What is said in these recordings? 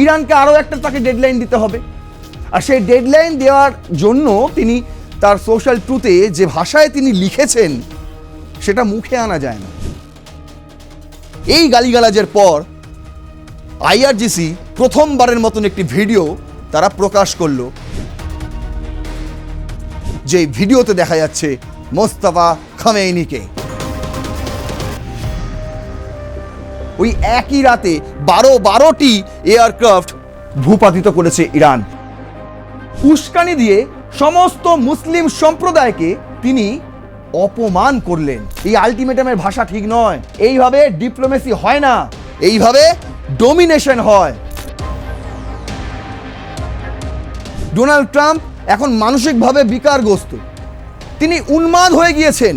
ইরানকে আরও একটা তাকে ডেডলাইন দিতে হবে। আর সেই ডেডলাইন দেওয়ার জন্য তিনি তার সোশ্যাল ট্রুথে যে ভাষায় তিনি লিখেছেন সেটা মুখে আনা যায় না। এই গালিগালাজের পর আইআরজিসি প্রথমবারের মতন একটি ভিডিও তারা প্রকাশ করলো, যে ভিডিওতে দেখা যাচ্ছে মোস্তফা খামেইনিকে। ওই একই রাতে 12টি এয়ারক্রাফট ভূপাতিত করেছে ইরান। উস্কানি দিয়ে সমস্ত মুসলিম সম্প্রদায়কে তিনি অপমান করলেন। এই আলটিমেটামের ভাষা ঠিক নয়, এইভাবে ডিপ্লোমেসি হয় না, এইভাবে ডোমিনেশন হয়। ডোনাল্ড ট্রাম্প এখন মানসিকভাবে বিকারগ্রস্ত, তিনি উন্মাদ হয়ে গিয়েছেন,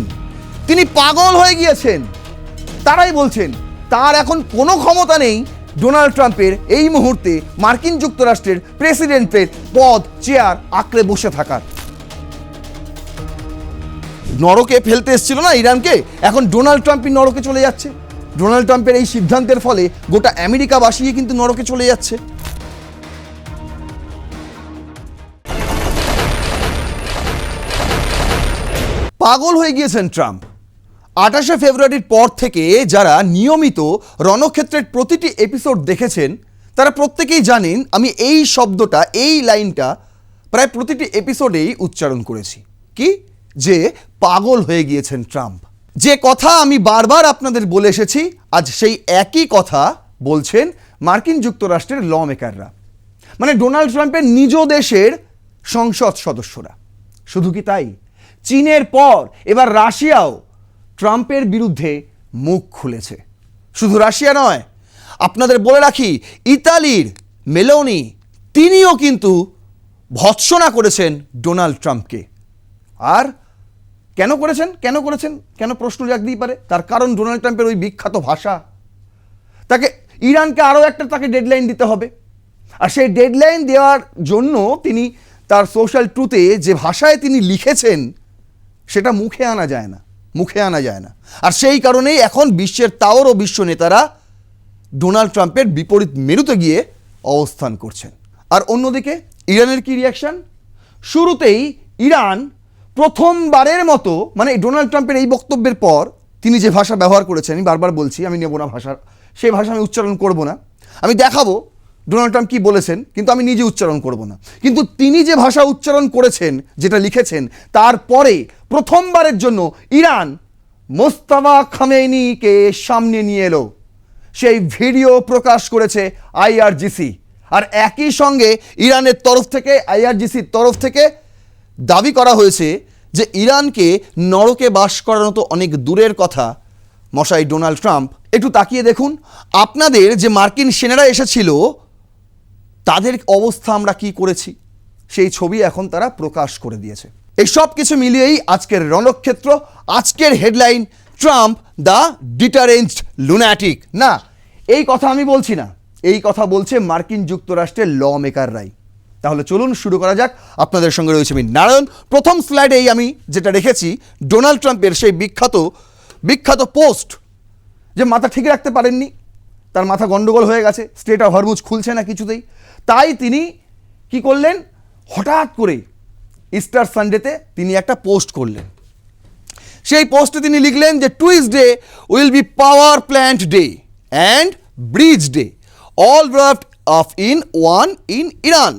তিনি পাগল হয়ে গিয়েছেন। তারাই বলছেন তার এখন কোনো ক্ষমতা নেই ডোনাল্ড ট্রাম্পের এই মুহূর্তে মার্কিন যুক্তরাষ্ট্রের প্রেসিডেন্টের পদ চেয়ার আঁকড়ে বসে থাকার। নরকে ফেলতে এসেছিল না ইরানকে, এখন ডোনাল্ড ট্রাম্পই নরকে চলে যাচ্ছে। ডোনাল্ড ট্রাম্পের এই সিদ্ধান্তের ফলে গোটা আমেরিকাবাসী কিন্তু নরকে চলে যাচ্ছে। পাগল হয়ে গিয়েছেন ট্রাম্প। 28শে ফেব্রুয়ারির পর থেকে যারা নিয়মিত রণক্ষেত্রের প্রতিটি এপিসোড দেখেছেন তারা প্রত্যেকেই জানেন আমি এই শব্দটা, এই লাইনটা প্রায় প্রতিটি এপিসোডেই উচ্চারণ করেছি। কি? যে পাগল হয়ে গিয়েছেন ট্রাম্প। যে কথা আমি বারবার আপনাদের বলে এসেছি, আজ সেই একই কথা বলছেন মার্কিন যুক্তরাষ্ট্রের ল মেকাররা, মানে ডোনাল্ড ট্রাম্পের নিজ দেশের সংসদ সদস্যরা। শুধু কি তাই, চীনের পর এবার রাশিয়াও ট্রাম্পের বিরুদ্ধে মুখ খুলেছে। শুধু রাশিয়া নয়, আপনাদের বলে রাখি ইতালির মেলোনি তিনিও কিন্তু ভৎসনা করেছেন ডোনাল্ড ট্রাম্পকে। আর কেন করেছেন কেন প্রশ্ন জাগতেই পারে। তার কারণ ডোনাল্ড ট্রাম্পের ওই বিখ্যাত ভাষা। তাকে ইরানকে আরও একটা তাকে ডেডলাইন দিতে হবে। আর সেই ডেডলাইন দেওয়ার জন্য তিনি তার সোশ্যাল ট্রুথে যে ভাষায় তিনি লিখেছেন সেটা মুখে আনা যায় না। আর সেই কারণেই এখন বিশ্বের তাওরও বিশ্ব নেতারা ডোনাল্ড ট্রাম্পের বিপরীত মেরুতে গিয়ে অবস্থান করছেন। আর অন্যদিকে ইরানের কি রিয়াকশন? শুরুতেই ইরান প্রথমবারের মতো, মানে ডোনাল্ড ট্রাম্পের এই বক্তব্যের পর তিনি যে ভাষা ব্যবহার করেছেন, আমি বারবার বলছি আমি নেব না ভাষার, সেই ভাষা আমি উচ্চারণ করব না। আমি দেখাবো ডোনাল্ড ট্রাম্প কি বলেছেন, কিন্তু আমি নিজে উচ্চারণ করব না। কিন্তু তিনি যে ভাষা উচ্চারণ করেছেন, যেটা লিখেছেন, তারপরে প্রথমবারের জন্য ইরান মোস্তফা খামেইনিকে সামনে নিয়ে এলো। সেই ভিডিও প্রকাশ করেছে আইআরজিসি। আর একই সঙ্গে ইরানের তরফ থেকে, আইআরজিসির তরফ থেকে দাবি করা হয়েছে যে ইরানকে নরকে বাস করানো তো অনেক দূরের কথা মশাই ডোনাল্ড ট্রাম্প। একটু তাকিয়ে দেখুন আপনাদের যে মার্কিন সেনারা এসেছিল তাদের অবস্থা আমরা কি করেছি, সেই ছবি এখন তারা প্রকাশ করে দিয়েছে। এই সব কিছু মিলিয়েই আজকের রণক্ষেত্র, আজকের হেডলাইন ট্রাম্প দ্য ডিটারেন্সড লুনাটিক। না, এই কথা আমি বলছি না, এই কথা বলছে মার্কিন যুক্তরাষ্ট্রের ল মেকাররাই। তাহলে চলুন শুরু করা যাক। আপনাদের সঙ্গে রয়েছে আমি নারায়ণ। প্রথম স্লাইডেই আমি যেটা রেখেছি ডোনাল্ড ট্রাম্পের সেই বিখ্যাত পোস্ট, যে মাথা ঠিক রাখতে পারেননি, তার মাথা গন্ডগোল হয়ে গেছে, স্ট্রেট অফ হরমুজ খুলছে না কিছুতেই। তাই তিনি কি করলেন, হঠাৎ করে ইস্টার সানডেতে তিনি একটা পোস্ট করলেন। সেই পোস্টে তিনি লিখলেন যে Tuesday will be power plant day and bridge day, all raft of in one in Iran.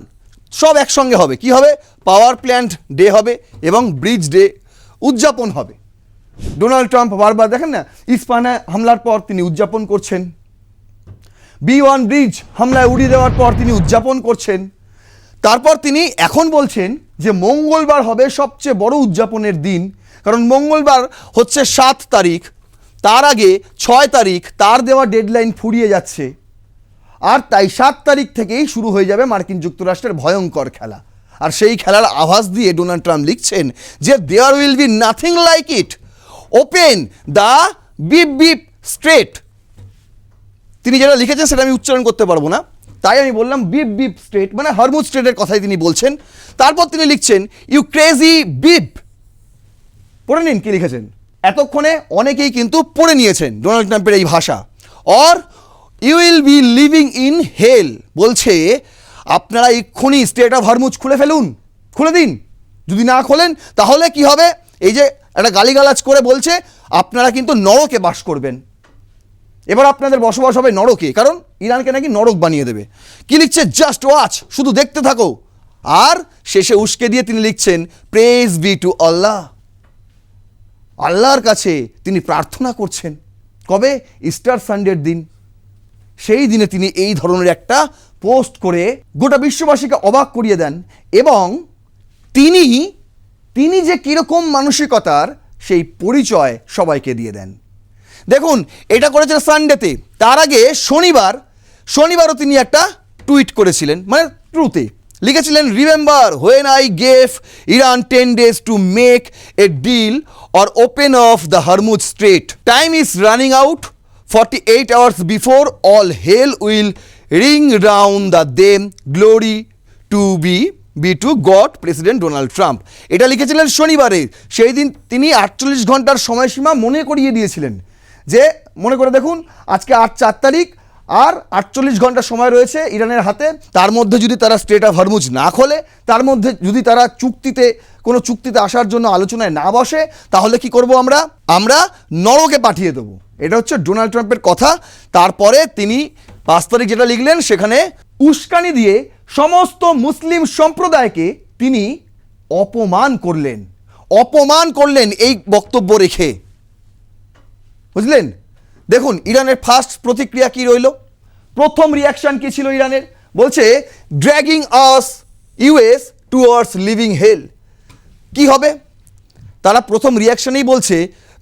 সব একসঙ্গে হবে। কি হবে? পাওয়ার প্ল্যান্ট ডে হবে এবং ব্রিজ ডে উদযাপন হবে। ডোনাল্ড ট্রাম্প বারবার দেখেন না, ইস্পাহানে হামলার পর তিনি উদযাপন করছেন, B1 ব্রিজ হামলায় উড়িয়ে দেওয়ার পর তিনি উদযাপন করছেন। তারপর তিনি এখন বলছেন যে মঙ্গলবার হবে সবচেয়ে বড় উদযাপনের দিন, কারণ মঙ্গলবার হচ্ছে 7 তারিখ, তার আগে 6 তারিখ তার দেওয়া ডেডলাইন ফুরিয়ে যাচ্ছে। আর তাই 7 তারিখ থেকেই শুরু হয়ে যাবে মার্কিন যুক্তরাষ্ট্রের ভয়ঙ্কর খেলা। আর সেই খেলার আভাস দিয়ে ডোনাল্ড ট্রাম্প লিখছেন যে there will be nothing like it, open the beep beep strait. তিনি যেটা লিখেছেন সেটা আমি উচ্চারণ করতে পারবো না, তাই আমি বললাম বিপ বিপ স্ট্রেট, মানে হরমুজ স্ট্রেটের কথাই তিনি বলছেন। তারপর তিনি লিখছেন ইউ ক্রেজি বিপ। পড়ে নিন কি লিখেছেন। এতক্ষণে অনেকেই কিন্তু পড়ে নিয়েছেন ডোনাল্ড ট্রাম্পের এই ভাষা। Or you will be living in hell. বলছে আপনারা এক্ষুনি স্টেট অফ হরমুজ খুলে ফেলুন, খুলে দিন। যদি না খোলেন তাহলে কি হবে? এই যে একটা গালিগালাজ করে বলছে আপনারা কিন্তু নরকে বাস করবেন, এবার আপনাদের বসবাস হবে নরকে, কারণ ইরানকে নাকি নরক বানিয়ে দেবে। কি লিখছে? জাস্ট ওয়াচ, শুধু দেখতে থাকো। আর শেষে উস্কে দিয়ে তিনি লিখছেন প্রেজ বি টু আল্লাহ। আল্লাহর কাছে তিনি প্রার্থনা করছেন। কবে? ইস্টার সানডের দিন। সেই দিনে তিনি এই ধরনের একটা পোস্ট করে গোটা বিশ্ববাসীকে অবাক করিয়ে দেন, এবং তিনি যে কীরকম মানসিকতার সেই পরিচয় সবাইকে দিয়ে দেন। দেখুন, এটা করেছেন সানডেতে। তার আগে শনিবারও তিনি একটা টুইট করেছিলেন, মানে ট্রুতে লিখেছিলেন remember when I gave Iran 10 days to make a deal or open of the Hormuz strait, time is running out, 48 hours before all hell will ring round the them, glory to be to God, president Donald Trump. এটা লিখেছিলেন শনিবারে। সেই দিন তিনি 48 ঘন্টার সময়সীমা মনে করিয়ে দিয়েছিলেন যে মনে করে দেখুন আজকে 4 তারিখ, আর 48 ঘন্টা সময় রয়েছে ইরানের হাতে। তার মধ্যে যদি তারা স্টেট অফ হরমুজ না খোলে, তার মধ্যে যদি তারা কোনো চুক্তিতে আসার জন্য আলোচনায় না বসে, তাহলে কি করব? আমরা নরকে পাঠিয়ে দেবো। এটা হচ্ছে ডোনাল্ড ট্রাম্পের কথা। তারপরে তিনি 5 তারিখ যেটা লিখলেন, সেখানে উস্কানি দিয়ে সমস্ত মুসলিম সম্প্রদায়কে তিনি অপমান করলেন এই বক্তব্য রেখে, বুঝলেন? দেখুন ইরানের ফার্স্ট প্রতিক্রিয়া কি রইল, প্রথম রিয়াকশন কি ছিল ইরানের? বলছে ড্র্যাগিং আস ইউএস টুয়ার্ডস লিভিং হেল। কি হবে? তারা প্রথম রিয়াকশনেই বলছে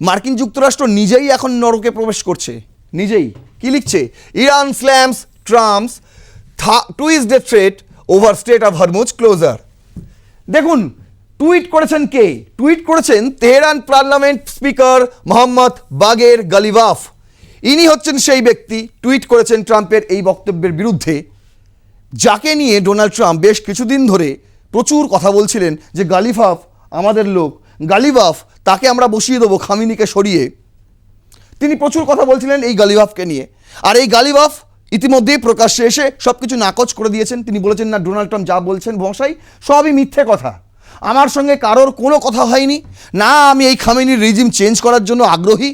মার্কিন যুক্তরাষ্ট্র নিজেই এখন নরকে প্রবেশ করছে, নিজেই। কি লিখছে? Iran slams Trump's Tuesday threat over state of Hormuz closure. দেখুন টুইট করেছেন কে? টুইট করেছেন Tehran parliament speaker Mohammad Bagher Ghalibaf. ইনি হচ্ছেন সেই ব্যক্তি টুইট করেছেন ট্রাম্পের এই বক্তব্যের বিরুদ্ধে, যাকে নিয়ে ডোনাল্ড ট্রাম্প বেশ কিছুদিন ধরে প্রচুর কথা বলছিলেন যে গালিবাফ আমাদের লোক, গালিবাফ তাকে আমরা বসিয়ে দেবো খামিনিকে সরিয়ে। তিনি প্রচুর কথা বলছিলেন এই গালিবাফকে নিয়ে। আর এই গালিবাফ ইতিমধ্যেই প্রকাশ্যে এসে সব কিছু নাকচ করে দিয়েছেন। তিনি বলেছেন না, ডোনাল্ড ট্রাম্প যা বলছেন মশাই সবই মিথ্যে কথা, আমার সঙ্গে কারোর কোনো কথা হয়নি, না আমি এই খামেনির রিজিম চেঞ্জ করার জন্য আগ্রহী,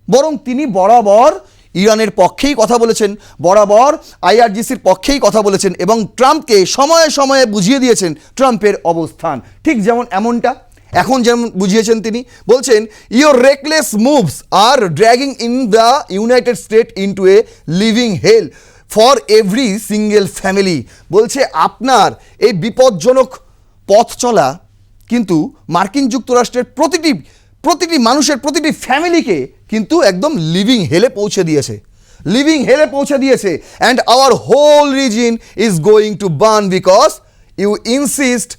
বরং তিনি বরাবর ইরানের পক্ষেই কথা বলেছেন, বরাবর আইআরজিসির পক্ষেই কথা বলেছেন, এবং ট্রাম্পকে সময়ে সময়ে বুঝিয়ে দিয়েছেন ট্রাম্পের অবস্থান। ঠিক যেমন এখন যেমন বুঝিয়েছেন তিনি, বলছেন your reckless moves are dragging in the United State into a living hell for every single family. বলছে আপনার এই বিপজ্জনক পথ চলা কিন্তু মার্কিন যুক্তরাষ্ট্রের প্রতিটি মানুষের, প্রতিটি ফ্যামিলিকে কিন্তু একদম লিভিং হেলে পৌঁছে দিয়েছে। And our whole region is going to burn because you insist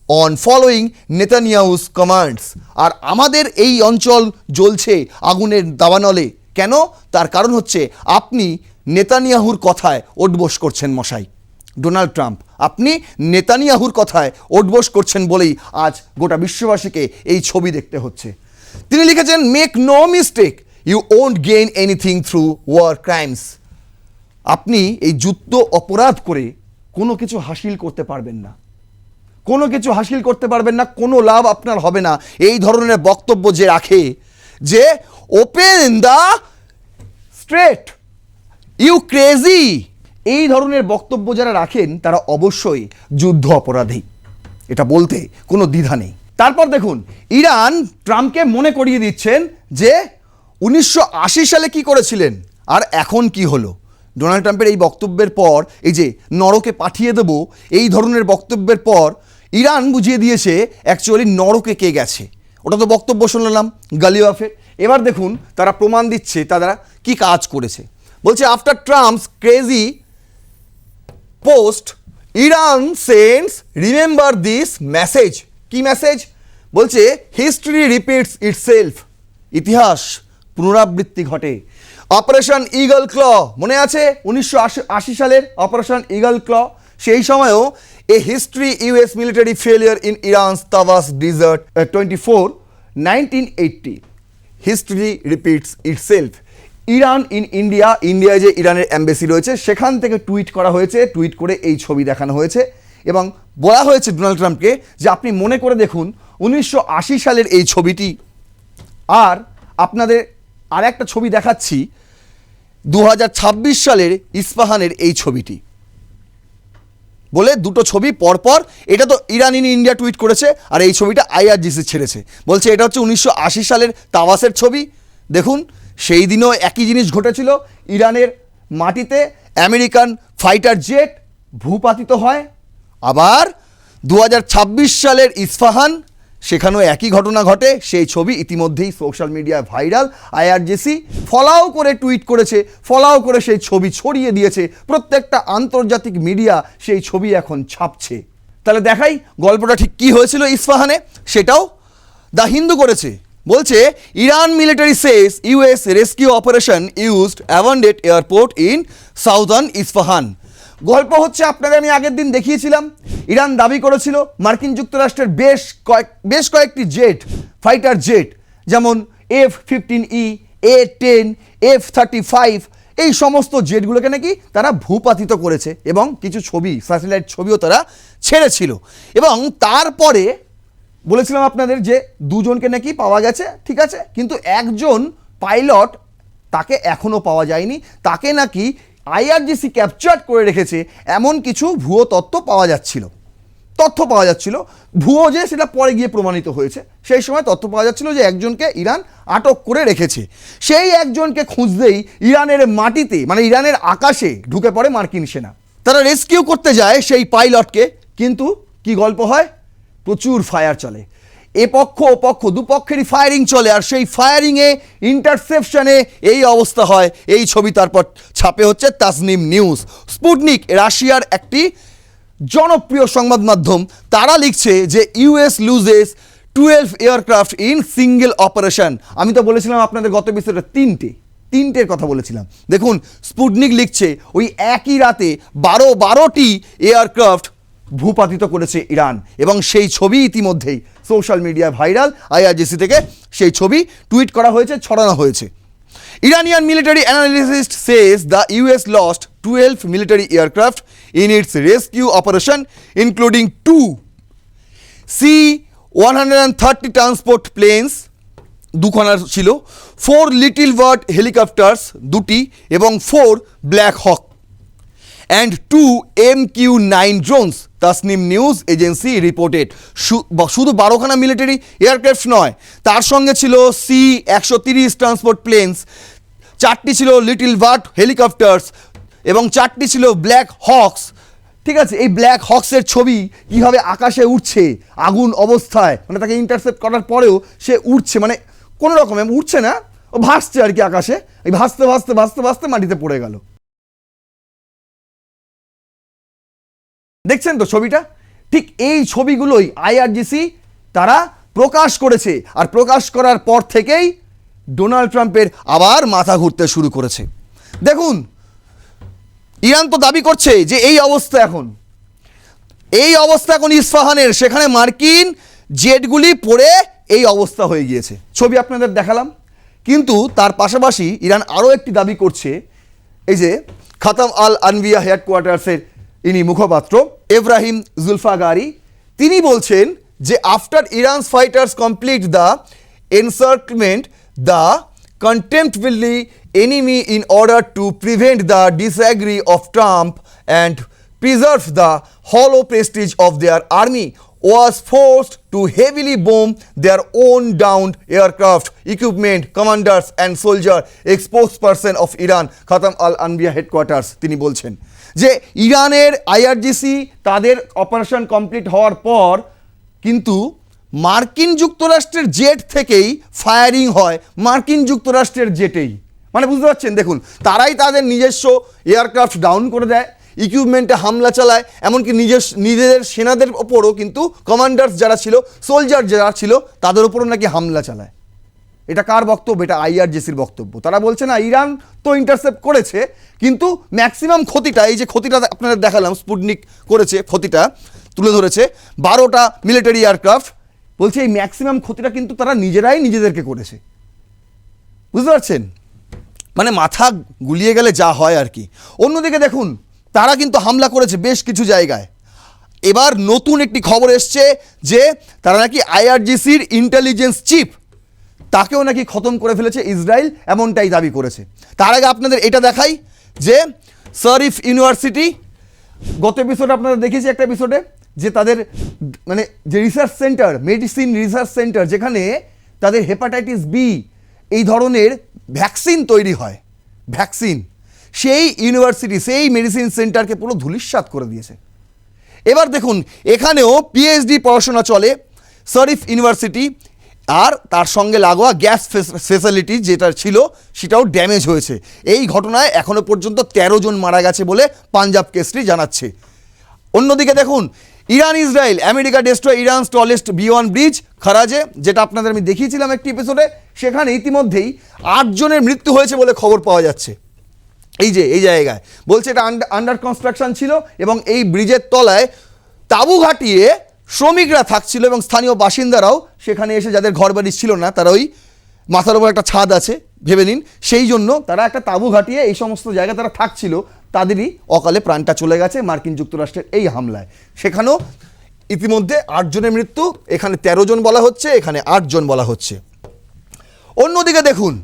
on following Netanyahu's commands. আর আমাদের এই অঞ্চল জ্বলছে আগুনের দাবানলে। কেন? তার কারণ হচ্ছে আপনি নেতানিয়াহুর কথায় ওঠবোস করছেন মশাই। ডোনাল্ড ট্রাম্প, আপনি নেতানিয়াহুর কথায় ওঠবোস করছেন বলেই আজ গোটা বিশ্ববাসীকে এই ছবি দেখতে হচ্ছে। তিনি লিখেছেন make no mistake, you won't gain anything through war crimes. আপনি এই যুদ্ধ অপরাধ করে কোনো কিছু হাসিল করতে পারবেন না, কোনো লাভ আপনার হবে না। এই ধরনের বক্তব্য যে রাখে যে open the strait, you crazy, এই ধরনের বক্তব্য যারা রাখেন তারা অবশ্যই যুদ্ধ অপরাধী, এটা বলতে কোনো দ্বিধা নেই। তারপর দেখুন ইরান ট্রাম্পকে মনে করিয়ে দিচ্ছেন যে 1980 সালে কি করেছিলেন আর এখন কি হলো। ডোনাল্ড ট্রাম্পের এই বক্তব্যের পর, এই যে নরকে পাঠিয়ে দেব এই ধরনের বক্তব্যের পর, ইরান বুঝিয়ে দিয়েছে অ্যাকচুয়ালি নরকে কে গেছে। ওটা তো বক্তব্য শুনলাম গালিবাফের। এবার দেখুন তারা প্রমাণ দিচ্ছে তারা কি কাজ করেছে। বলছে after Trump's crazy post Iran sends remember this message. কি মেসেজ? বলছে হিস্ট্রি রিপিটস ইটসেলফ, ইতিহাস পুনরাবৃত্তি ঘটে। অপারেশন ইগল ক্ল মনে আছে 1980 সালের অপারেশন ইগল ক্ল? সেই সময়ও a history US military failure in Iran's Tabas desert 1980 history repeats itself. Iran in India, ইন্ডিয়ায় যে ইরানের অ্যাম্বাসি রয়েছে সেখান থেকে টুইট করা হয়েছে, টুইট করে এই ছবি দেখানো হয়েছে এবং বলা হয়েছে ডোনাল্ড ট্রাম্পকে যে আপনি মনে করে দেখুন 1980 সালের এই ছবিটি, আর আপনাদের আর একটা ছবি দেখাচ্ছি 2026 সালের ইস্পাহানের এই ছবিটি, বলে দুটো ছবি পরপর। এটা তো ইরান ইন ইন্ডিয়া টুইট করেছে আর এই ছবিটা IRGC ছেড়েছে, বলছে এটা হচ্ছে 1980 সালের তাওয়াসের ছবি। দেখুন সেই দিনও একই জিনিস ঘটেছিল, ইরানের মাটিতে আমেরিকান ফাইটার জেট ভূপাতিত হয়। আবার 2026 সালের ইস্পাহান, সেখানেও একই ঘটনা ঘটে। সেই ছবি ইতিমধ্যেই সোশ্যাল মিডিয়ায় ভাইরাল। IRGC ফলাও করে টুইট করেছে, ফলাও করে সেই ছবি ছড়িয়ে দিয়েছে, প্রত্যেকটা আন্তর্জাতিক মিডিয়া সেই ছবি এখন ছাপছে। তাহলে দেখাই গল্পটা ঠিক কী হয়েছিল ইস্পাহানে, সেটাও দ্য হিন্দু করেছে। বলছে Iran military says US rescue operation used অ্যাভেন্ডেড এয়ারপোর্ট ইন সাউদার্ন ইস্পাহান। গল্প হচ্ছে আপনাদের আমি আগের দিন দেখিয়েছিলাম, ইরান দাবি করেছিল মার্কিন যুক্তরাষ্ট্রের বেশ কয়েকটি জেট, ফাইটার জেট, যেমন F-15E, A-10, F-35, এই সমস্ত জেটগুলোকে নাকি তারা ভূপাতিত করেছে এবং কিছু ছবি, স্যাটেলাইট ছবিও তারা ছেড়েছিল। এবং তারপরে বলেছিলাম আপনাদের যে দুজনকে নাকি পাওয়া গেছে, ঠিক আছে, কিন্তু একজন পাইলট তাকে এখনও পাওয়া যায়নি, তাকে নাকি IRGC ক্যাপচার করে রেখেছে, এমন কিছু ভুয়ো তথ্য পাওয়া যাচ্ছিল, ভুয়ো যে সেটা পরে গিয়ে প্রমাণিত হয়েছে। সেই সময় তথ্য পাওয়া যাচ্ছিল যে একজনকে ইরান আটক করে রেখেছে। সেই একজনকে খুঁজতেই ইরানের মাটিতে, মানে ইরানের আকাশে ঢুকে পড়ে মার্কিন সেনা। তারা রেস্কিউ করতে যায় সেই পাইলটকে, কিন্তু কি গল্প হয়, প্রচুর ফায়ার চলে, এ পক্ষ ও পক্ষ দুপক্ষেরই ফায়ারিং চলে, আর সেই ফায়ারিংয়ে ইন্টারসেপশনে এই অবস্থা হয়। এই ছবি তারপর ছাপে হচ্ছে তাসনিম নিউজ। স্পুটনিক রাশিয়ার একটি জনপ্রিয় সংবাদ মাধ্যম, তারা লিখছে যে US loses 12 aircraft in single operation. আমি তো বলেছিলাম আপনাদের গত বিষয়টা তিনটের কথা বলেছিলাম। দেখুন স্পুটনিক লিখছে ওই একই রাতে 12টি এয়ারক্রাফট ভূপাতিত করেছে ইরান, এবং সেই ছবি ইতিমধ্যেই সোশ্যাল মিডিয়ায় ভাইরাল। IRGC থেকে সেই ছবি টুইট করা হয়েছে, ছড়ানো হয়েছে। Iranian military analyst says the US lost 12 military aircraft in its rescue operation, including 2 C-130 transport planes, দুখানা ছিল, 4 লিটল বার্ড হেলিকপ্টার্স, 2টি, এবং 4 black hawk and 2 MQ-9 drones, Tasnim news agency reported. শুধু 12খানা মিলিটারি এয়ারক্রাফট নয়, তার সঙ্গে ছিল C-130 ট্রান্সপোর্ট প্লেনস, 4টি ছিল লিটল বার্ড হেলিকপ্টার্স এবং 4টি ছিল ব্ল্যাক হকস। ঠিক আছে, এই ব্ল্যাক হক্সের ছবি কীভাবে আকাশে উঠছে আগুন অবস্থায়, মানে তাকে ইন্টারসেপ্ট করার পরেও সে উঠছে, মানে কোনো রকমে উঠছে না, ও ভাসছে আর কি আকাশে, এই ভাসতে ভাসতে ভাসতে ভাসতে মাটিতে পড়ে গেল। দেখছেন তো ছবিটা, ঠিক এই ছবিগুলোই IRGC তারা প্রকাশ করেছে, আর প্রকাশ করার পর থেকেই ডোনাল্ড ট্রাম্পের আবার মাথা ঘুরতে শুরু করেছে। দেখুন ইরান তো দাবি করছে যে এই অবস্থা এখন ইস্পাহানের, সেখানে মার্কিন জেটগুলি পড়ে এই অবস্থা হয়ে গিয়েছে, ছবি আপনাদের দেখালাম। কিন্তু তার পাশাপাশি ইরান আরও একটি দাবি করছে, এই যে খাতাম আল আনবিয়া হেডকোয়ার্টার্সের ইনি মুখপাত্র এব্রাহিম জুলফাগারি, তিনি বলছেন যে after Iran's fighters complete the encirclement the contemptibly enemy in order to prevent the disagree of Trump and preserve the hollow prestige of their army was forced to heavily bomb their own downed aircraft, equipment, commanders and soldier, spokesperson of Iran, Khatam al-Anbiya headquarters, তিনি বলছেন যে ইরানের IRGC তাদের operation complete হওয়ার পর কিন্তু মার্কিন যুক্তরাষ্ট্রের জেট থেকেই ফায়ারিং হয়, মার্কিন যুক্তরাষ্ট্রের জেটেই, মানে বুঝতে পারছেন। দেখুন তারাই তাদের নিজস্ব এয়ারক্রাফট ডাউন করে দেয়, ইকুইপমেন্টে হামলা চালায়, এমনকি নিজেদের সেনাদের ওপরও কিন্তু কমান্ডার্স যারা ছিল, সোলজার যারা ছিল, তাদের ওপরও নাকি হামলা চালায়। এটা কার বক্তব্য? এটা IRGCর বক্তব্য। তারা বলছে না ইরান তো ইন্টারসেপ্ট করেছে, কিন্তু ম্যাক্সিমাম ক্ষতিটা, এই যে ক্ষতিটা আপনাদের দেখালাম, স্পুটনিক করেছে, ক্ষতিটা তুলে ধরেছে 12টা মিলিটারি এয়ারক্রাফট, বলছে এই ম্যাক্সিমাম ক্ষতিটা কিন্তু তারা নিজেরাই নিজেদেরকে করেছে, বুঝতে পারছেন। মানে মাথা গুলিয়ে গেলে যা হয় আর কি। অন্যদিকে দেখুন, তারা কিন্তু হামলা করেছে বেশ কিছু জায়গায়। এবার নতুন একটি খবর এসছে যে তারা নাকি আইআরজিসির ইন্টেলিজেন্স চিফ তাকেও নাকি খতম করে ফেলেছে ইসরায়েল, এমনটাই দাবি করেছে। তার আগে আপনাদের এটা দেখাই যে শরীফ ইউনিভার্সিটি, গত এপিসোডে আপনারা দেখেছি একটা এপিসোডে, যে তাদের মানে যে research centre, medicine research centre, যেখানে তাদের হেপাটাইটিস বি এই ধরনের ভ্যাকসিন তৈরি হয়, ভ্যাকসিন, সেই ইউনিভার্সিটি, সেই মেডিসিন সেন্টারকে পুরো ধূলিসাৎ করে দিয়েছে। এবার দেখুন, এখানেও পিএইচডি পড়াশোনা চলে শরীফ ইউনিভার্সিটি, আর তার সঙ্গে লাগোয়া গ্যাস ফেসিলিটি যেটা ছিল সেটাও ড্যামেজ হয়েছে। এই ঘটনায় এখনও পর্যন্ত 13 জন মারা গেছে বলে পাঞ্জাব কেসরি জানাচ্ছে। অন্যদিকে দেখুন, Iran Israel, America destroy Iran's tallest B1 bridge খারাজে, যেটা আপনাদের আমি দেখিয়েছিলাম একটি এপিসোডে, সেখানে ইতিমধ্যেই 8 জনের মৃত্যু হয়েছে বলে খবর পাওয়া যাচ্ছে। এই যে এই জায়গায় বলছে এটা আন্ডার কনস্ট্রাকশন ছিল এবং এই ব্রিজের তলায় তাঁবু ঘাটিয়ে শ্রমিকরা থাকছিল এবং স্থানীয় বাসিন্দারাও সেখানে এসে, যাদের ঘরবাড়ি ছিল না, তারা ওই মাথার উপর একটা ছাদ আছে ভেবে নিন, সেই জন্য তারা একটা তাঁবু ঘাটিয়ে এই সমস্ত জায়গায় তারা থাকছিল, তাদেরই অকালে প্রাণটা চলে গেছে মার্কিন যুক্তরাষ্ট্রের এই হামলায়। সেখানেও ইতিমধ্যে 8 জনের মৃত্যু, এখানে 13 জন বলা হচ্ছে, এখানে 8 জন বলা হচ্ছে। অন্যদিকে দেখুন,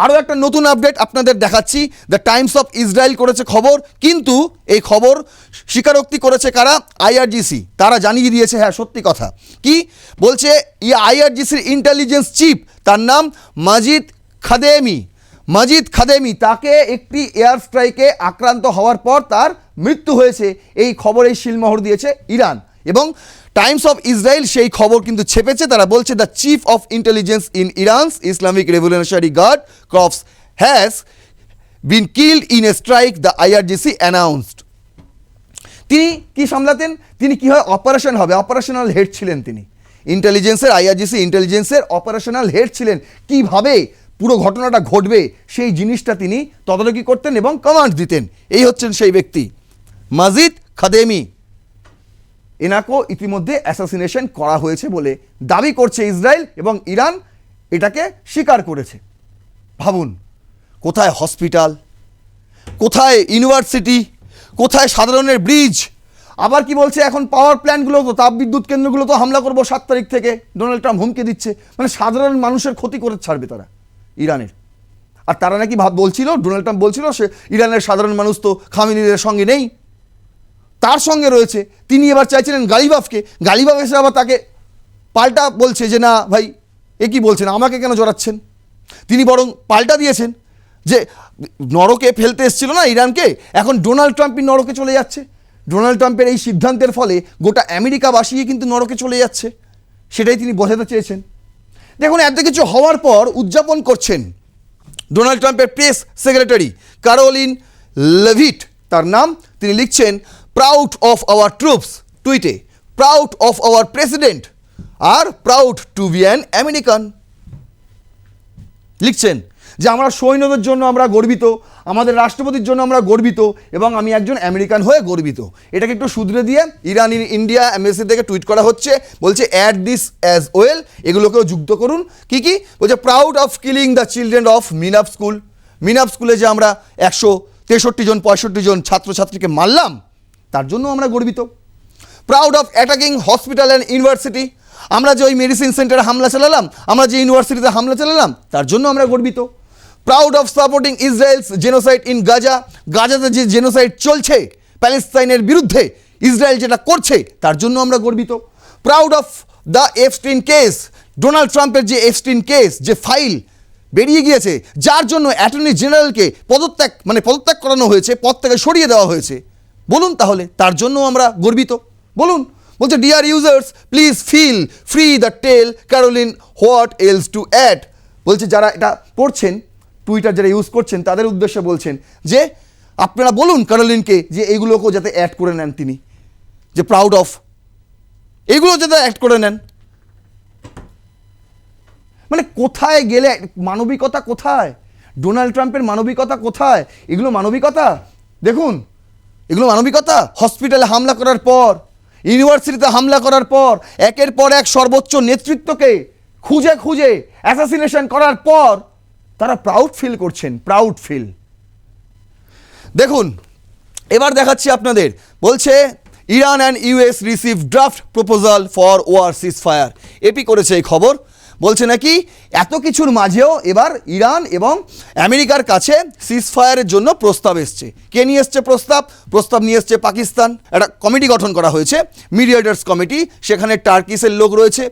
আরও একটা নতুন আপডেট আপনাদের দেখাচ্ছি। দ্য টাইমস অফ ইসরায়েল করেছে খবর, কিন্তু এই খবর স্বীকারোক্তি করেছে কারা? আইআরজিসি। তারা জানিয়ে দিয়েছে হ্যাঁ সত্যি কথা। কি বলছে? আইআরজিসির ইন্টেলিজেন্স চিফ, তার নাম মাজিদ খাদেমি। মাজিদ খাদেমি, তাকে একটি এয়ার স্ট্রাইকে আক্রান্ত হওয়ার পর তার মৃত্যু হয়েছে, এই খবরেই শিলমোহর দিয়েছে ইরান। এবং টাইমস অফ ইসরায়েল সেই খবর কিন্তু ছেপেছে। তারা বলছে the chief of intelligence in Iran's Islamic Revolutionary Guard Corps has been killed in a strike, the IRGC announced. তিনি কি সামলাতেন? তিনি কি হয় অপারেশন হবে, অপারেশনাল হেড ছিলেন তিনি, ইন্টেলিজেন্সের, আইআরজিসি ইন্টেলিজেন্সের অপারেশনাল হেড ছিলেন। কিভাবে পুরো ঘটনাটা ঘটবে সেই জিনিসটা তিনি তদারকি করতেন এবং কমান্ড দিতেন। এই হচ্ছেন সেই ব্যক্তি মাজিদ খাদেমি। এনাকেও ইতিমধ্যে অ্যাসাসিনেশন করা হয়েছে বলে দাবি করছে ইসরায়েল এবং ইরান এটাকে স্বীকার করেছে। ভাবুন, কোথায় হসপিটাল, কোথায় ইউনিভার্সিটি, কোথায় সাধারণের ব্রিজ, আবার কি বলছে এখন পাওয়ার প্ল্যান্টগুলো, তো তাপবিদ্যুৎ কেন্দ্রগুলো তো হামলা করবো 7 তারিখ থেকে, ডোনাল্ড ট্রাম্প হুমকি দিচ্ছে। মানে সাধারণ মানুষের ক্ষতি করে ছাড়বে তারা ইরানের। আর তারা নাকি বলছিল, ডোনাল্ড ট্রাম্প বলছিল সে ইরানের সাধারণ মানুষ তো খামেনিদের সঙ্গে নেই, তার সঙ্গে রয়েছে। তিনি এবার চাইছিলেন গালিবাফকে, গালিবাফ এসে আবার তাকে পাল্টা বলছে যে না ভাই এ কি বলছেন, আমাকে কেন জড়াচ্ছেন। তিনি বরং পাল্টা দিয়েছেন যে নরকে ফেলতে এসেছিল না ইরানকে, এখন ডোনাল্ড ট্রাম্পই নরকে চলে যাচ্ছে। ডোনাল্ড ট্রাম্পের এই সিদ্ধান্তের ফলে গোটা আমেরিকাবাসী কিন্তু নরকে চলে যাচ্ছে, সেটাই তিনি বোঝাতে চেয়েছেন। দেখুন, এত কিছু হওয়ার পর উদযাপন করছেন ডোনাল্ড ট্রাম্পের প্রেস সেক্রেটারি ক্যারোলিন লেভিট, তার নাম। তিনি লিখছেন প্রাউড অফ আওয়ার ট্রুপস টুইটে, proud of our president are proud to be an American. লিখছেন যে আমরা সৈন্যদের জন্য আমরা গর্বিত, আমাদের রাষ্ট্রপতির জন্য আমরা গর্বিত এবং আমি একজন আমেরিকান হয়ে গর্বিত। এটাকে একটু শুধরে দিয়ে ইরান ইন্ডিয়া এমবেসি থেকে টুইট করা হচ্ছে, বলছে অ্যাড দিস অ্যাজ ওয়েল, এগুলোকেও যুক্ত করুন। কি কি বলছে? Proud of killing the children of Minab school. Minab স্কুলে যে আমরা 163 জন 65 জন ছাত্রছাত্রীকে মারলাম, তার জন্য আমরা গর্বিত। Proud of attacking hospital and university, আমরা যে ওই মেডিসিন সেন্টারে হামলা চালালাম, আমরা যে ইউনিভার্সিটিতে হামলা চালালাম, তার জন্য আমরা গর্বিত। Proud of supporting Israel's genocide in Gaza, গাজাতে যে জেনোসাইড চলছে প্যালেস্তাইনের বিরুদ্ধে, ইসরায়েল যেটা করছে, তার জন্য আমরা গর্বিত। Proud of the Epstein case, Donald ট্রাম্পের যে এপস্টিন কেস, যে ফাইল বেরিয়ে গিয়েছে, যার জন্য অ্যাটর্নি জেনারেলকে পদত্যাগ করানো হয়েছে, পদ থেকে সরিয়ে দেওয়া হয়েছে, বলুন তাহলে তার জন্য আমরা গর্বিত। বলুন, বলছে dear users please feel free the tell Caroline what else to add. বলছে যারা এটা পড়ছেন, টুইটার যারা ইউজ করছেন, তাদের উদ্দেশ্যে বলছেন যে আপনারা বলুন ক্যারোলিনকে যে এইগুলোকেও যাতে অ্যাড করে নেন, তিনি যে প্রাউড অফ, এগুলো যাতে অ্যাড করে নেন। মানে কোথায় গেলে মানবিকতা, কোথায় ডোনাল্ড ট্রাম্পের মানবিকতা, কোথায় এগুলো মানবিকতা? দেখুন, এগুলো মানবিকতা? হসপিটালে হামলা করার পর, ইউনিভার্সিটিতে হামলা করার পর, একের পর এক সর্বোচ্চ নেতৃত্বকে খুঁজে খুঁজে অ্যাসাসিনেশন করার পর তারা প্রাউড ফিল করছেন, প্রাউড ফিল। দেখুন এবার দেখাচ্ছি আপনাদের, বলছে Iran and US receive draft proposal for war ceasefire. AP করেছে এই খবর, বলছে নাকি এত কিছুর মাঝেও এবার ইরান এবং আমেরিকার কাছে সিজ ফায়ারের জন্য প্রস্তাব এসছে। কে নিয়ে এসছে প্রস্তাব? প্রস্তাব নিয়ে এসছে পাকিস্তান। একটা কমিটি গঠন করা হয়েছে, মিডিয়েটার্স কমিটি। সেখানে টার্কিসের লোক রয়েছে,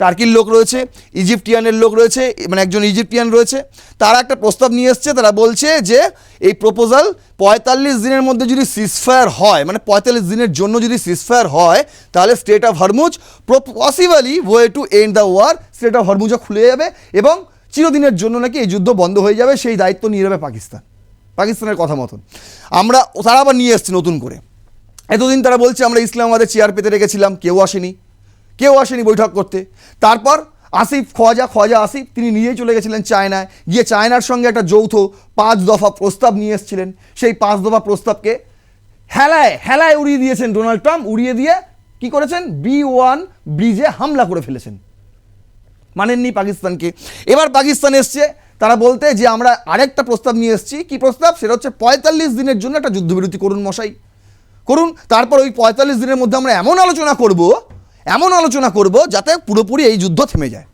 টার্কির লোক রয়েছে, ইজিপ্টিয়ানের লোক রয়েছে, মানে একজন ইজিপ্টিয়ান রয়েছে। তারা একটা প্রস্তাব নিয়ে এসছে। তারা বলছে যে এই প্রপোজাল 45 দিনের মধ্যে যদি সিজফায়ার হয়, মানে 45 দিনের জন্য যদি সিজফায়ার হয়, তাহলে state of Hormuz possibly way to end the war, state of হরমুজও খুলে যাবে এবং চিরদিনের জন্য নাকি এই যুদ্ধ বন্ধ হয়ে যাবে। সেই দায়িত্ব নিয়ে যাবে পাকিস্তান, পাকিস্তানের কথা মতন। তারা আবার নিয়ে এসছে নতুন করে। এতদিন তারা বলছে আমরা ইসলামাবাদে চেয়ার পেতে রেখেছিলাম, কেউ আসেনি বৈঠক করতে। তারপর খোয়াজা আসিফ তিনি নিজেই চলে গেছিলেন চায়নায়, গিয়ে চায়নার সঙ্গে একটা যৌথ 5 দফা প্রস্তাব নিয়ে এসেছিলেন। সেই 5 দফা প্রস্তাবকে হেলায় উড়িয়ে দিয়েছেন ডোনাল্ড ট্রাম্প। উড়িয়ে দিয়ে কি করেছেন? B1 ব্রিজে হামলা করে ফেলেছেন, মানেননি পাকিস্তানকে। এবার পাকিস্তান এসছে তারা বলতে যে আমরা আরেকটা প্রস্তাব নিয়ে এসেছি। কি প্রস্তাব? সেটা হচ্ছে 45 দিনের জন্য একটা যুদ্ধবিরতি করুন মশাই, করুন। তারপর ওই 45 দিনের মধ্যে আমরা এমন আলোচনা করব যাতে পুরোপুরি এই যুদ্ধ থেমে যায়।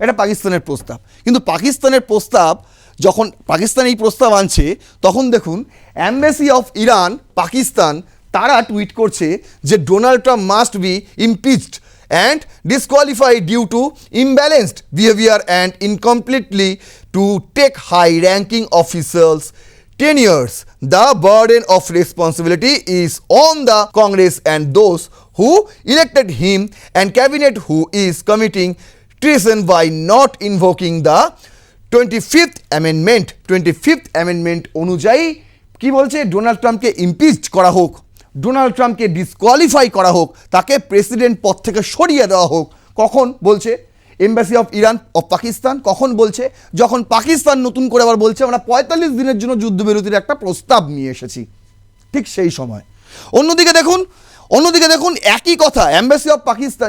এটা পাকিস্তানের প্রস্তাব। কিন্তু পাকিস্তানের প্রস্তাব, যখন পাকিস্তান এই প্রস্তাব আনছে, তখন দেখুন অ্যাম্বাসি অফ ইরান পাকিস্তান তারা টুইট করছে যে Donald Trump must be impeached and disqualified due to imbalanced behavior and incompletely to take high-ranking officials tenures. The burden of responsibility is on the Congress and those who elected him and cabinet who is committing treason by not invoking the 25th Amendment. 25th Amendment অনুযায়ী কি বলছে? Donald ট্রাম্পকে impeached করা হোক, Donald ট্রাম্পকে disqualify করা হোক, তাকে প্রেসিডেন্ট পদ থেকে সরিয়ে দেওয়া হোক। কখন বলছে? Embassy of Iran of Pakistan. কখন বলছে? যখন পাকিস্তান নতুন করে আবার বলছে আমরা 45 দিনের জন্য যুদ্ধবিরতির একটা প্রস্তাব নিয়ে এসেছি, ঠিক সেই সময়। অন্যদিকে দেখুন একই কথা এম্বাসি অফ পাকিস্তান,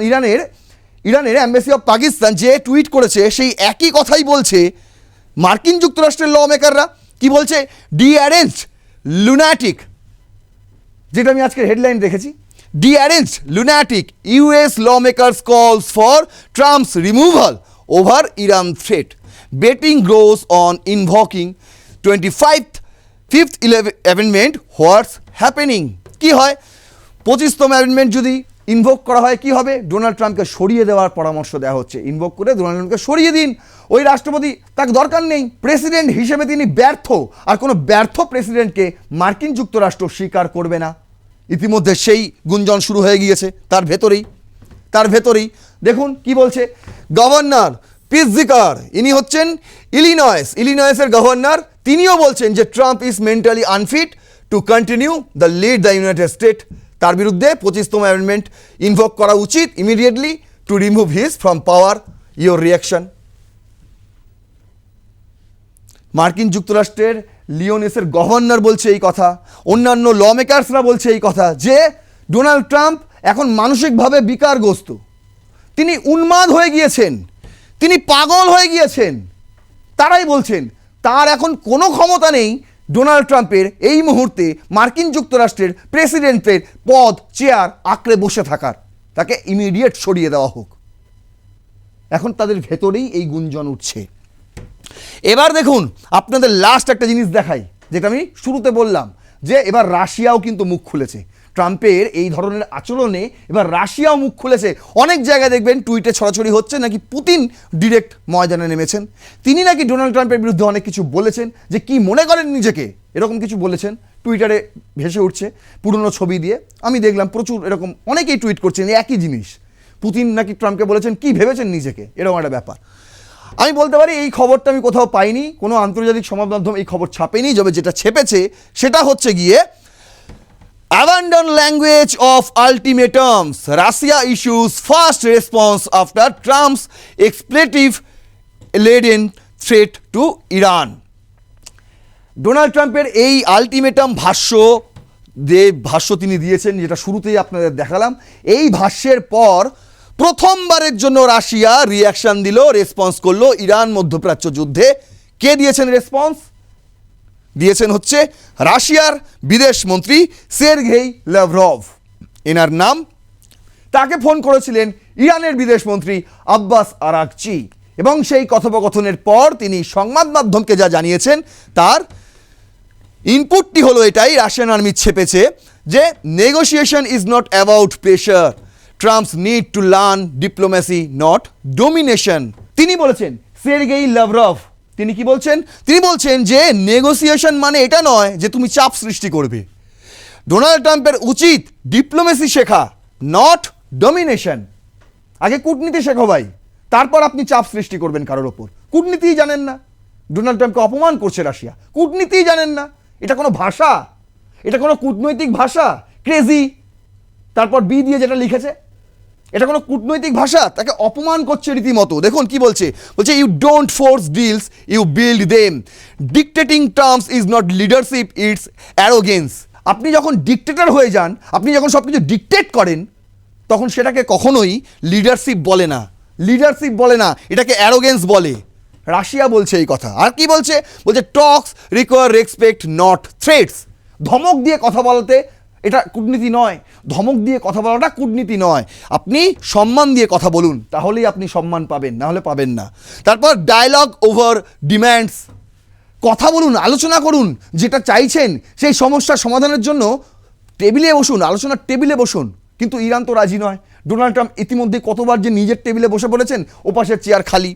ইরানের এম্বাসি অফ পাকিস্তান যে টুইট করেছে সেই একই কথাই বলছে মার্কিন যুক্তরাষ্ট্রের ল মেকাররা। কি বলছে? ডিঅ্যারেঞ্জড লুনাটিক, যেটা আমি আজকে হেডলাইন দেখেছি, deranged lunatic US lawmakers calls for Trump's removal over Iran threat, betting gross on invoking 25th amendment, what's happening. কি হয়? 25তম অ্যামেন্ডমেন্ট যদি ইনভোক করা হয় কি হবে? ডোনাল্ড ট্রাম্পকে সরিয়ে দেওয়ার পরামর্শ দেওয়া হচ্ছে। ইনভোক করে ডোনাল্ড ট্রাম্পকে সরিয়ে দিন, ওই রাষ্ট্রপতি তাকে দরকার নেই, প্রেসিডেন্ট হিসেবে তিনি ব্যর্থ। আর কোনো ব্যর্থ প্রেসিডেন্টকে মার্কিন যুক্তরাষ্ট্র স্বীকার করবে না। ইতিমধ্যে সেই গুঞ্জন শুরু হয়ে গিয়েছে তার ভেতরেই। দেখুন কি বলছে গভর্নর পিটজিকার, ইনি হচ্ছেন ইলিনয়েসের গভর্নর। তিনিও বলছেন যে Trump is mentally unfit to continue the lead the United state. তার বিরুদ্ধে 25তম অ্যামেন্ডমেন্ট ইনভোক করা উচিত immediately to remove his from power. Your reaction? মার্কিন যুক্তরাষ্ট্রের লিওনেসের গভর্নর বলছে এই কথা, অন্যান্য ল মেকার্সরা বলছে এই কথা যে ডোনাল্ড ট্রাম্প এখন মানসিকভাবে বিকারগ্রস্ত, তিনি উন্মাদ হয়ে গিয়েছেন, তিনি পাগল হয়ে গিয়েছেন। তারাই বলছেন তার এখন কোনো ক্ষমতা নেই ডোনাল্ড ট্রাম্পের এই মুহূর্তে মার্কিন যুক্তরাষ্ট্রের প্রেসিডেন্টের পদ, চেয়ার আঁকড়ে বসে থাকার, তাকে ইমিডিয়েট সরিয়ে দেওয়া হোক। এখন তাদের ভেতরেই এই গুঞ্জন উঠছে। এবার দেখুন আপনাদের লাস্ট একটা জিনিস দেখাই, যেটা আমি শুরুতে বললাম যে এবার রাশিয়াও কিন্তু মুখ খুলেছে ট্রাম্পের এই ধরনের আচরণে। এবার রাশিয়াও মুখ খুলেছে। অনেক জায়গায় দেখবেন টুইটে ছড়াছড়ি হচ্ছে নাকি পুতিন ডিরেক্ট ময়দানে নেমেছেন, তিনি নাকি ডোনাল্ড ট্রাম্পের বিরুদ্ধে অনেক কিছু বলেছেন, যে কি মনে করেন নিজেকে, এরকম কিছু বলেছেন। টুইটারে ভেসে উঠছে পুরনো ছবি দিয়ে, আমি দেখলাম প্রচুর এরকম অনেকেই টুইট করছেন একই জিনিস। পুতিন নাকি ট্রাম্পকে বলেছেন কি ভেবেছেন নিজেকে, এরকম একটা ব্যাপার। আমি বলতে পারি এই খবরটা আমি কোথাও পাইনি, কোনো আন্তর্জাতিক সংবাদ মাধ্যম এই খবর ছাপেনি। তবে যেটা ছেপেছে সেটা হচ্ছে গিয়ে abandon language of ultimatums, Russia issues fast response after Trump's expletive-laden threat to Iran. Donald ট্রাম্পের এই আলটিমেটাম ভাষ্য তিনি দিয়েছেন, যেটা শুরুতেই আপনাদের দেখালাম। এই ভাষ্যের পর প্রথমবারের জন্য রাশিয়া রিয়াকশন দিল, রেসপন্স করলো ইরান মধ্যপ্রাচ্য যুদ্ধে। কে দিয়েছেন রেসপন্স? দিয়েছেন হচ্ছে রাশিয়ার বিদেশ মন্ত্রী সের্গেই লাভরভ, এনার নাম। তাকে ফোন করেছিলেন ইরানের বিদেশ মন্ত্রী আব্বাস আরাকচি, এবং সেই কথোপকথনের পর তিনি সংবাদ মাধ্যমকে যা জানিয়েছেন তার ইনপুটটি হলো এটাই, রাশিয়ান আর্মি ছেপেছে যে negotiation is not about pressure, Trump's need to learn diplomacy not domination. তিনি বলেছেন, সের্গেই লাভরভ তিনি কি বলছেন? তিনি বলছেন যে নেগোসিয়েশন মানে এটা নয় যে তুমি চাপ সৃষ্টি করবে। ডোনাল্ড ট্রাম্পের উচিত ডিপ্লোমেসি শেখা, নট ডোমিনেশন। আগে কূটনীতি শেখো ভাই, তারপর আপনি চাপ সৃষ্টি করবেন কারোর ওপর। কূটনীতিই জানেন না, ডোনাল্ড ট্রাম্পকে অপমান করছে রাশিয়া, কূটনীতিই জানেন না। এটা কোনো ভাষা? এটা কোনো কূটনৈতিক ভাষা? ক্রেজি তারপর বি দিয়ে যেটা লিখেছে, এটা কোনো কূটনৈতিক ভাষা? তাকে অপমান করছে রীতিমতো। দেখুন কি বলছে, বলছে you don't force deals, you build them. Dictating terms is not leadership, it's arrogance. আপনি যখন ডিকটেটর হয়ে যান, আপনি যখন সব কিছু ডিকটেট করেন, তখন সেটাকে কখনোই লিডারশিপ বলে না, লিডারশিপ বলে না, এটাকে অ্যারোগেন্স বলে। রাশিয়া বলছে এই কথা। আর কি বলছে? বলছে টক্স রিকোয়ার রেসপেক্ট নট থ্রেটস। ধমক দিয়ে কথা বলতে এটা কূটনীতি নয়, ধমক দিয়ে কথা বলাটা কূটনীতি নয়। আপনি সম্মান দিয়ে কথা বলুন, তাহলেই আপনি সম্মান পাবেন, না হলে পাবেন না। তারপর ডায়লগ ওভার ডিম্যান্ডস, কথা বলুন, আলোচনা করুন, যেটা চাইছেন সেই সমস্যার সমাধানের জন্য টেবিলে বসুন, আলোচনার টেবিলে বসুন। কিন্তু ইরান তো রাজি নয়। ডোনাল্ড ট্রাম্প ইতিমধ্যে কতবার যে নিজের টেবিলে বসে পড়েছেন, ওপাশের চেয়ার খালি।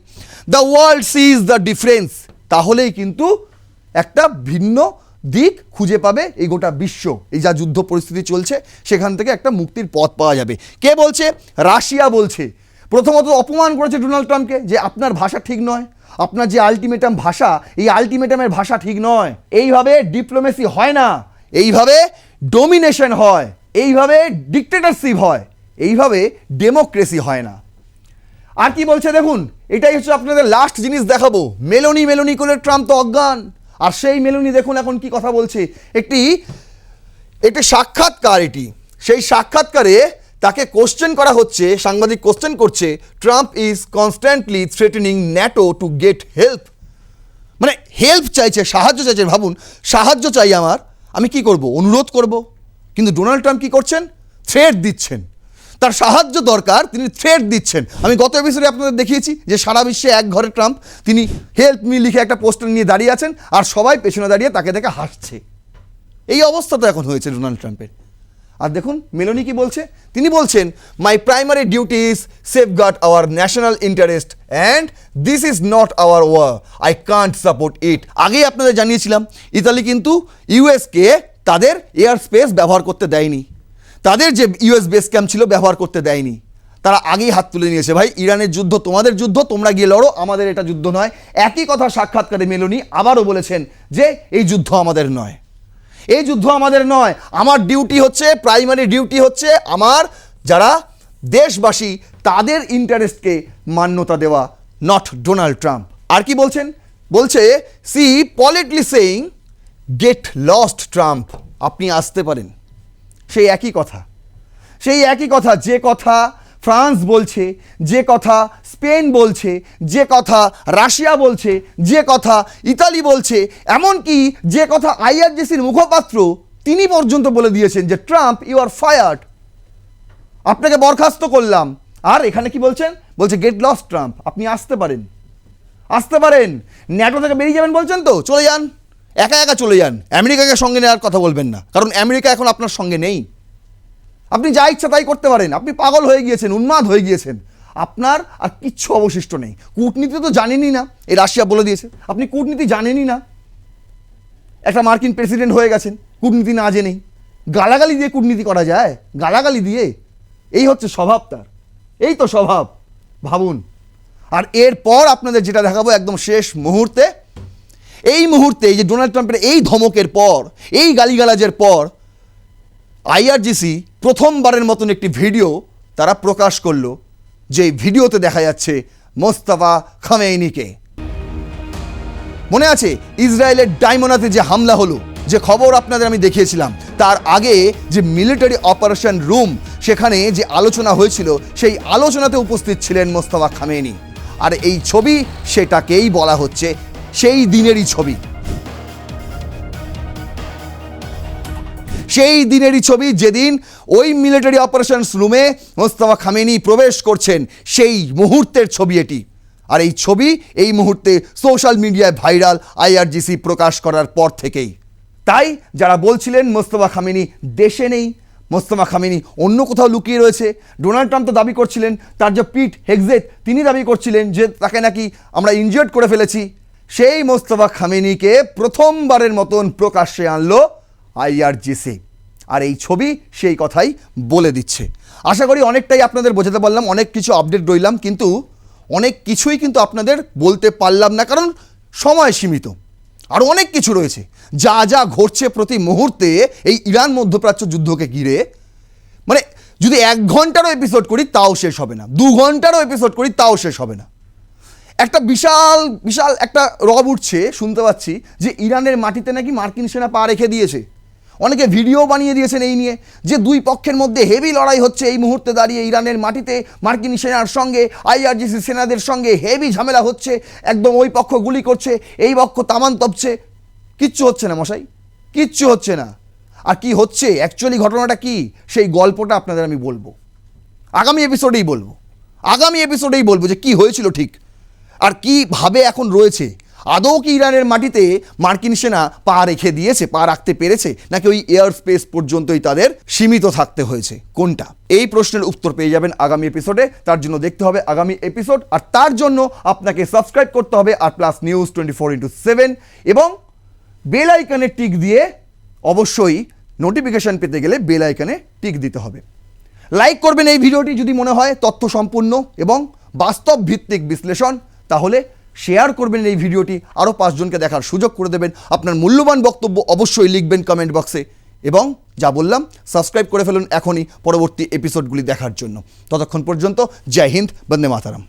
The world sees the difference, তাহলেই কিন্তু একটা ভিন্ন দিক খুঁজে পাবে এই গোটা বিশ্ব। এই যা যুদ্ধ পরিস্থিতি চলছে সেখান থেকে একটা মুক্তির পথ পাওয়া যাবে। কে বলছে? রাশিয়া বলছে। প্রথমত অপমান করেছে ডোনাল্ড ট্রাম্পকে, যে আপনার ভাষা ঠিক নয়, আপনার যে আলটিমেটাম ভাষা, এই আলটিমেটামের ভাষা ঠিক নয়। এইভাবে ডিপ্লোমেসি হয় না, এইভাবে ডোমিনেশন হয়, এইভাবে ডিক্টেটরশিপ হয়, এইভাবে ডেমোক্রেসি হয় না। আর কি বলছে দেখুন, এটাই হচ্ছে আপনাদের লাস্ট জিনিস দেখাবো। মেলোনি মেলোনি করে ট্রাম্প তো অজ্ঞান, আর সেই মেলোনি দেখুন এখন কি কথা বলছে। একটি সাক্ষাৎকার, সেই সাক্ষাৎকারে তাকে কোশ্চেন করা হচ্ছে, সাংবাদিক কোশ্চেন করছে, Trump is constantly threatening NATO to get help. মানে হেল্প চাইছে, সাহায্য চাইছে। ভাবুন, সাহায্য চাই আমার, আমি কি করব? অনুরোধ করব। কিন্তু ডোনাল্ড ট্রাম্প কি করছেন? থ্রেট দিচ্ছেন। তার সাহায্য দরকার, তিনি থ্রেট দিচ্ছেন। আমি গত এপিসোডে আপনাদের দেখিয়েছি যে সারা বিশ্বে এক ঘরে ট্রাম্প, তিনি হেল্প মি লিখে একটা পোস্টার নিয়ে দাঁড়িয়ে আছেন, আর সবাই পেছনে দাঁড়িয়ে তাকে দেখে হাসছে। এই অবস্থা তো এখন হয়েছে ডোনাল্ড ট্রাম্পের। আর দেখুন মেলোনি কি বলছে, তিনি বলছেন my primary duty is safeguard our national interest and this is not our war, I can't support it. আগেই আপনাদের জানিয়েছিলাম ইতালি কিন্তু ইউএসকে তাদের এয়ার স্পেস ব্যবহার করতে দেয়নি, তাদের যে ইউএস বেস ক্যাম্প ছিল ব্যবহার করতে দেয়নি। তারা আগেই হাত তুলে নিয়েছে, ভাই ইরানের যুদ্ধ তোমাদের যুদ্ধ, তোমরা গিয়ে লড়ো, আমাদের এটা যুদ্ধ নয়। একই কথা সাক্ষাৎকারে মেলোনি আবারও বলেছেন যে এই যুদ্ধ আমাদের নয়, এই যুদ্ধ আমাদের নয়। আমার ডিউটি হচ্ছে, প্রাইমারি ডিউটি হচ্ছে আমার যারা দেশবাসী তাদের ইন্টারেস্টকে মান্যতা দেওয়া, নট ডোনাল্ড ট্রাম্প। আর কি বলছেন? বলছে she politely saying get lost Trump, আপনি আসতে পারেন। সেই একই কথা, সেই একই কথা, যে কথা ফ্রান্স বলছে, যে কথা স্পেন বলছে, যে কথা রাশিয়া বলছে, যে কথা ইতালি বলছে, এমনকি যে কথা আইআরজিসির মুখপাত্র তিনি পর্যন্ত বলে দিয়েছেন যে ট্রাম্প ইউ আর ফায়ার্ড, আপনাকে বরখাস্ত করলাম। আর এখানে কি বলছেন? বলছে গেট লস্ট ট্রাম্প, আপনি আসতে পারেন, আসতে পারেন। ন্যাটো থেকে বেরিয়ে যাবেন বলছেন তো, চলে যান, একা একা চলে যান, আমেরিকাকে সঙ্গে নেওয়ার কথা বলবেন না, কারণ আমেরিকা এখন আপনার সঙ্গে নেই। আপনি যা ইচ্ছা তাই করতে পারেন, আপনি পাগল হয়ে গিয়েছেন, উন্মাদ হয়ে গিয়েছেন, আপনার আর কিচ্ছু অবশিষ্ট নেই। কূটনীতি তো জানেনই না, এই রাশিয়া বলে দিয়েছে, আপনি কূটনীতি জানেনই না। একটা মার্কিন প্রেসিডেন্ট হয়ে গেছেন কূটনীতি না জেনেই। গালাগালি দিয়ে কূটনীতি করা যায়? গালাগালি দিয়ে? এই হচ্ছে স্বভাব তার, এই তো স্বভাব, ভাবুন। আর এরপর আপনাদের যেটা দেখাবো একদম শেষ মুহূর্তে, এই মুহূর্তে এই যে ডোনাল্ড ট্রাম্পের এই ধমকের পর, এই গালিগালাজের পর আইআরজিসি প্রথমবারের মতন একটি ভিডিও তারা প্রকাশ করলো, যে ভিডিওতে দেখা যাচ্ছে মোস্তফা খামেইনিকে। মনে আছে ইসরায়েলের ডাইমোনাতে যে হামলা হলো, যে খবর আপনাদের আমি দেখিয়েছিলাম, তার আগে যে মিলিটারি অপারেশন রুম, সেখানে যে আলোচনা হয়েছিল সেই আলোচনাতে উপস্থিত ছিলেন মোস্তফা খামেনি। আর এই ছবি সেটাকেই বলা হচ্ছে সেই দিনেরই ছবি, সেই দিনেরই ছবি যেদিন ওই মিলিটারি অপারেশনস রুমে মোস্তফা খামেনি প্রবেশ করছেন, সেই মুহূর্তের ছবি এটি। আর এই ছবি এই মুহূর্তে সোশ্যাল মিডিয়ায় ভাইরাল IRGC প্রকাশ করার পর থেকেই। তাই যারা বলছিলেন মোস্তফা খামেনি দেশে নেই, মোস্তফা খামেনি অন্য কোথাও লুকিয়ে রয়েছে, ডোনাল্ড ট্রাম্প তো দাবি করছিলেন, তার যে পিট হেগজেত তিনি দাবি করছিলেন যে তাকে নাকি আমরা ইনজিওর্ড করে ফেলেছি, সেই মোস্তফা খামেনিকে প্রথমবারের মতন প্রকাশ্যে আনলো IRGC। আর এই ছবি সেই কথাই বলে দিচ্ছে। আশা করি অনেকটাই আপনাদের বোঝাতে পারলাম, অনেক কিছু আপডেট রইলাম, কিন্তু অনেক কিছুই কিন্তু আপনাদের বলতে পারলাম না, কারণ সময় সীমিত। আর অনেক কিছু রয়েছে যা যা ঘটছে প্রতি মুহূর্তে এই ইরান মধ্যপ্রাচ্য যুদ্ধকে ঘিরে। মানে যদি 1 ঘন্টারও এপিসোড করি তাও শেষ হবে না, 2 ঘন্টারও এপিসোড করি তাও শেষ হবে না। একটা বিশাল বিশাল একটা রব উঠছে, শুনতে পাচ্ছি যে ইরানের মাটিতে নাকি মার্কিন সেনা পা রেখে দিয়েছে। অনেকে ভিডিও বানিয়ে দিয়েছেন এই নিয়ে, যে দুই পক্ষের মধ্যে হেভি লড়াই হচ্ছে এই মুহূর্তে দাঁড়িয়ে ইরানের মাটিতে, মার্কিন সেনার সঙ্গে IRGC সেনাদের সঙ্গে হেভি ঝামেলা হচ্ছে, একদম ওই পক্ষ গুলি করছে, এই পক্ষ তামান তপছে। কিচ্ছু হচ্ছে না মশাই, কিচ্ছু হচ্ছে না। আর কি হচ্ছে অ্যাকচুয়ালি ঘটনাটা কি, সেই গল্পটা আপনাদের আমি বলবো আগামী এপিসোডেই বলবো যে কি হয়েছিল ঠিক, আর কিভাবে এখন রয়েছে। আদৌ কি ইরানের মাটিতে মার্কিন সেনা পা রেখে দিয়েছে, পা রাখতে পেরেছে, নাকি ওই এয়ার স্পেস পর্যন্তই তাদের সীমিত থাকতে হয়েছে, কোনটা? এই প্রশ্নের উত্তর পেয়ে যাবেন আগামী এপিসোডে। তার জন্য দেখতে হবে আগামী এপিসোড, আর তার জন্য আপনাকে সাবস্ক্রাইব করতে হবে আর+ নিউজ 24/7 এবং বেল আইকনে টিক দিয়ে, অবশ্যই নোটিফিকেশন পেতে গেলে বেল আইকনে টিক দিতে হবে। লাইক করবেন এই ভিডিওটি যদি মনে হয় তথ্য সম্পূর্ণ এবং বাস্তব ভিত্তিক বিশ্লেষণ, তাহলে শেয়ার করবেন এই ভিডিওটি, আরও 5 জনকে দেখার সুযোগ করে দেবেন। আপনার মূল্যবান বক্তব্য অবশ্যই লিখবেন কমেন্ট বক্সে, এবং যা বললাম সাবস্ক্রাইব করে ফেলুন এখনই পরবর্তী এপিসোডগুলি দেখার জন্য। ততক্ষণ পর্যন্ত জয় হিন্দ, বন্দে মাতরম।